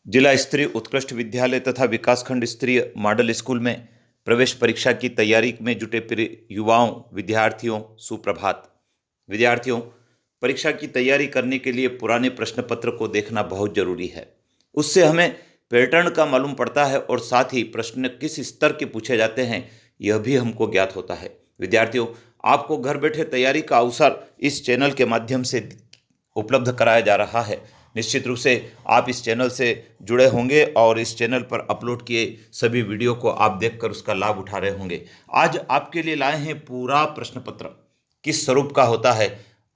जिला स्तरीय उत्कृष्ट विद्यालय तथा विकासखंड स्तरीय मॉडल स्कूल में प्रवेश परीक्षा की तैयारी में जुटे प्रिय युवाओं विद्यार्थियों सुप्रभात। विद्यार्थियों, परीक्षा की तैयारी करने के लिए पुराने प्रश्न पत्र को देखना बहुत जरूरी है। उससे हमें पैटर्न का मालूम पड़ता है और साथ ही प्रश्न किस स्तर के पूछे जाते हैं यह भी हमको ज्ञात होता है। विद्यार्थियों, आपको घर बैठे तैयारी का अवसर इस चैनल के माध्यम से उपलब्ध कराया जा रहा है। निश्चित रूप से आप इस चैनल से जुड़े होंगे और इस चैनल पर अपलोड किए सभी वीडियो को आप देखकर उसका लाभ उठा रहे होंगे। आज आपके लिए लाए हैं पूरा प्रश्न पत्र किस स्वरूप का होता है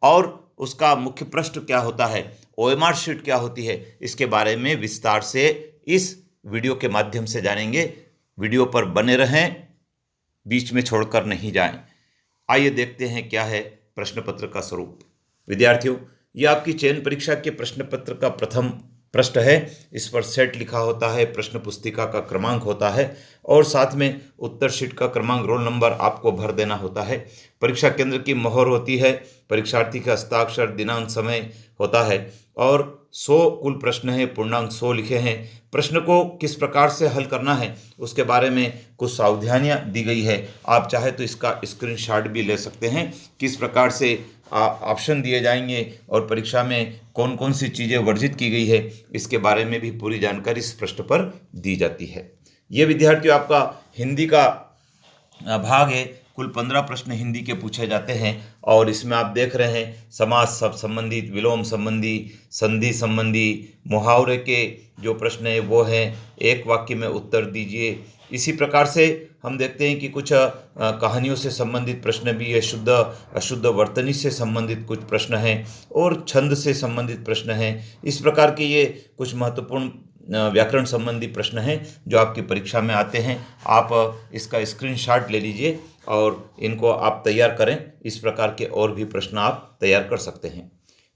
और उसका मुख्य प्रश्न क्या होता है, ओएमआर शीट क्या होती है, इसके बारे में विस्तार से इस वीडियो के माध्यम से जानेंगे। वीडियो पर बने रहें, बीच में छोड़कर नहीं जाएं। आइए देखते हैं क्या है प्रश्न पत्र का स्वरूप। विद्यार्थियों, यह आपकी चयन परीक्षा के प्रश्न पत्र का प्रथम प्रश्न है। इस पर सेट लिखा होता है, प्रश्न पुस्तिका का क्रमांक होता है और साथ में उत्तर शीट का क्रमांक, रोल नंबर आपको भर देना होता है। परीक्षा केंद्र की मोहर होती है, परीक्षार्थी का हस्ताक्षर, दिनांक, समय होता है और 100 कुल प्रश्न है, पूर्णांक 100 लिखे हैं। प्रश्न को किस प्रकार से हल करना है उसके बारे में कुछ सावधानियां दी गई है। आप चाहे तो इसका स्क्रीनशॉट भी ले सकते हैं। किस प्रकार से ऑप्शन दिए जाएंगे और परीक्षा में कौन कौन सी चीज़ें वर्जित की गई है इसके बारे में भी पूरी जानकारी इस प्रश्न पर दी जाती है। ये विद्यार्थियों आपका हिंदी का भाग है। कुल 15 प्रश्न हिंदी के पूछे जाते हैं और इसमें आप देख रहे हैं समास सब संबंधित, विलोम संबंधी, संधि संबंधी, मुहावरे के जो प्रश्न है वो हैं एक वाक्य में उत्तर दीजिए। इसी प्रकार से हम देखते हैं कि कुछ कहानियों से संबंधित प्रश्न भी है, शुद्ध अशुद्ध वर्तनी से संबंधित कुछ प्रश्न हैं और छंद से संबंधित प्रश्न हैं। इस प्रकार के ये कुछ महत्वपूर्ण व्याकरण संबंधी प्रश्न हैं जो आपकी परीक्षा में आते हैं। आप इसका स्क्रीनशॉट ले लीजिए और इनको आप तैयार करें। इस प्रकार के और भी प्रश्न आप तैयार कर सकते हैं।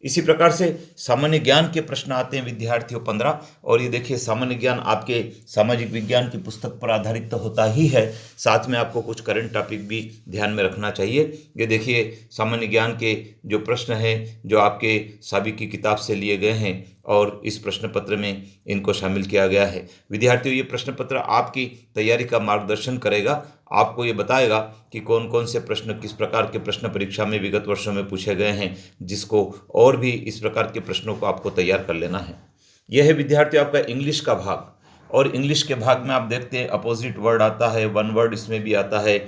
इसी प्रकार से सामान्य ज्ञान के प्रश्न आते हैं विद्यार्थियों 15। और ये देखिए, सामान्य ज्ञान आपके सामाजिक विज्ञान की पुस्तक पर आधारित तो होता ही है, साथ में आपको कुछ करंट टॉपिक भी ध्यान में रखना चाहिए। ये देखिए, सामान्य ज्ञान के जो प्रश्न हैं जो आपके साबिक की किताब से लिए गए हैं और इस प्रश्न पत्र में इनको शामिल किया गया है। विद्यार्थियों, ये प्रश्न पत्र आपकी तैयारी का मार्गदर्शन करेगा। आपको ये बताएगा कि कौन कौन से प्रश्न, किस प्रकार के प्रश्न परीक्षा में विगत वर्षों में पूछे गए हैं, जिसको और भी इस प्रकार के प्रश्नों को आपको तैयार कर लेना है। यह है विद्यार्थियों आपका इंग्लिश का भाग। और इंग्लिश के भाग में आप देखते हैं अपोजिट वर्ड आता है, वन वर्ड इसमें भी आता है,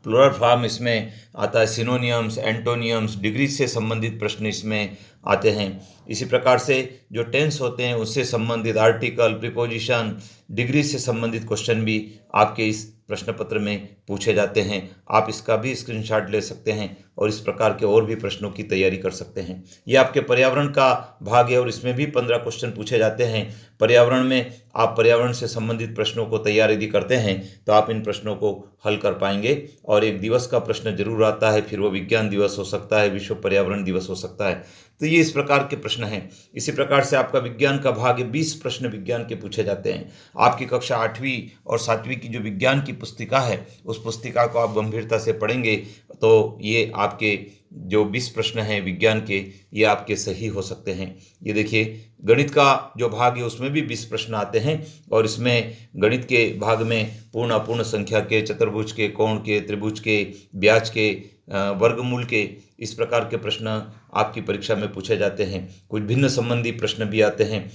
प्लूरल फॉर्म इसमें आता है, सिनोनियम्स, एंटोनियम्स, डिग्री से संबंधित प्रश्न इसमें आते हैं। इसी प्रकार से जो टेंस होते हैं उससे संबंधित आर्टिकल, प्रीपोजिशन, डिग्री से संबंधित क्वेश्चन भी आपके इस प्रश्न पत्र में पूछे जाते हैं। आप इसका भी स्क्रीनशॉट ले सकते हैं और इस प्रकार के और भी प्रश्नों की तैयारी कर सकते हैं। ये आपके पर्यावरण का भाग है और इसमें भी 15 क्वेश्चन पूछे जाते हैं। पर्यावरण में आप पर्यावरण से संबंधित प्रश्नों को तैयार यदि करते हैं तो आप इन प्रश्नों को हल कर पाएंगे। और एक दिवस का प्रश्न जरूर आता है, फिर वो विज्ञान दिवस हो सकता है, विश्व पर्यावरण दिवस हो सकता है। तो ये इस प्रकार के प्रश्न हैं। इसी प्रकार से आपका विज्ञान का भाग है, 20 प्रश्न विज्ञान के पूछे जाते हैं। आपकी कक्षा 8वीं और 7वीं की जो विज्ञान की पुस्तिका है उस पुस्तिका को आप गंभीरता से पढ़ेंगे तो ये आपके जो 20 प्रश्न हैं विज्ञान के, ये आपके सही हो सकते हैं। ये देखिए, गणित का जो भाग है उसमें भी 20 प्रश्न आते हैं और इसमें गणित के भाग में पूर्ण अपूर्ण संख्या के, चतुर्भुज के, कोण के, त्रिभुज के, ब्याज के, वर्गमूल के, इस प्रकार के प्रश्न आपकी परीक्षा में पूछे जाते हैं। कुछ भिन्न संबंधी प्रश्न भी आते हैं।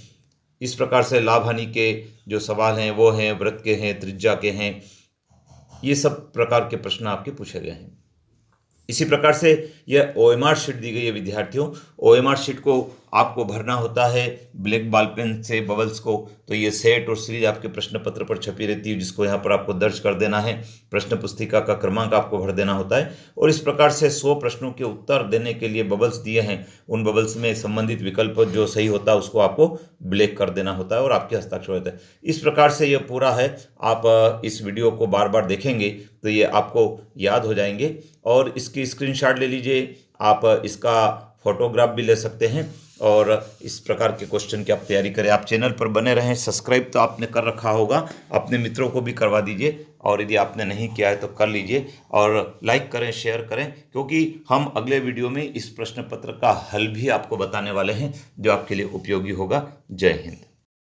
इस प्रकार से लाभ हानि के जो सवाल हैं वो हैं, वृत्त के हैं, त्रिज्या के हैं, ये सब प्रकार के प्रश्न आपके पूछे गए हैं। इसी प्रकार से यह ओएमआर शीट दी गई है विद्यार्थियों। ओएमआर शीट को आपको भरना होता है ब्लैक बॉल पेन से बबल्स को। तो ये सेट और सीरीज आपके प्रश्न पत्र पर छपी रहती है जिसको यहाँ पर आपको दर्ज कर देना है। प्रश्न पुस्तिका का क्रमांक आपको भर देना होता है और इस प्रकार से 100 प्रश्नों के उत्तर देने के लिए बबल्स दिए हैं। उन बबल्स में संबंधित विकल्प जो सही होता है उसको आपको ब्लैक कर देना होता है और आपके हस्ताक्षर होता है। इस प्रकार से यह पूरा है। आप इस वीडियो को बार बार देखेंगे तो ये आपको याद हो जाएंगे और इसकी स्क्रीनशॉट ले लीजिए। आप इसका फोटोग्राफ भी ले सकते हैं और इस प्रकार के क्वेश्चन की आप तैयारी करें। आप चैनल पर बने रहें। सब्सक्राइब तो आपने कर रखा होगा, अपने मित्रों को भी करवा दीजिए और यदि आपने नहीं किया है तो कर लीजिए और लाइक करें, शेयर करें, क्योंकि हम अगले वीडियो में इस प्रश्न पत्र का हल भी आपको बताने वाले हैं जो आपके लिए उपयोगी होगा। जय हिंद।